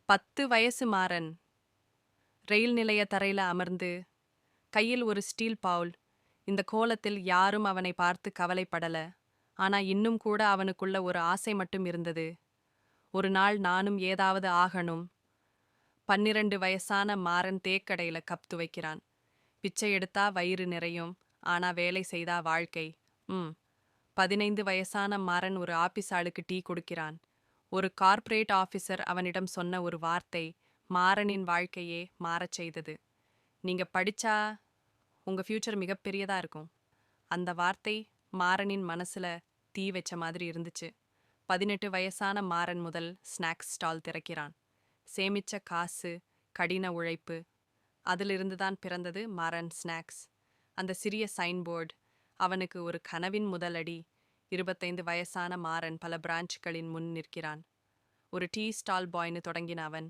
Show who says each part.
Speaker 1: 10 வயசு மாறன் ரயில் நிலைய தரையில அமர்ந்து கையில் ஒரு ஸ்டீல் பவுல். இந்த கோலத்தில் யாரும் அவனை பார்த்து கவலைப்படல. ஆனா இன்னும் கூட அவனுக்குள்ள ஒரு ஆசை மட்டும் இருந்தது. ஒரு நாள் நானும் ஏதாவது ஆகணும். 12 வயசான மாறன் தேக்கடையில கப் துவைக்கிறான். பிச்சை எடுத்தா வயிறு நிறையும். ஆனா வேலை செய்தா வாழ்க்கை. 15 வயசான மாறன் ஒரு ஆபீஸ் ஆளுக்கு டீ கொடுக்கிறான். ஒரு கார்ப்பரேட் ஆபீசர் அவனிடம் சொன்ன ஒரு வார்த்தை மாறனின் வாழ்க்கையே மாறச் செய்தது. நீங்க படிச்சா உங்க ஃபியூச்சர் மிகப்பெரியதா இருக்கும். அந்த வார்த்தை மாறனின் மனசுல தீ வச்ச மாதிரி இருந்துச்சு. 18 வயசான மாறன் முதல் ஸ்நாக்ஸ் ஸ்டால் திறக்கிறான். சேமிச்ச காசு, கடின உழைப்பு, அதிலிருந்து தான் பிறந்தது மாறன் ஸ்நாக்ஸ். அந்த சிறிய சைன்போர்டு அவனுக்கு ஒரு கனவின் முதலடி. 25 வயசான மாறன் பல பிரான்ச்களின் முன் நிற்கிறான். ஒரு டீ ஸ்டால் பாய்னு தொடங்கின அவன்.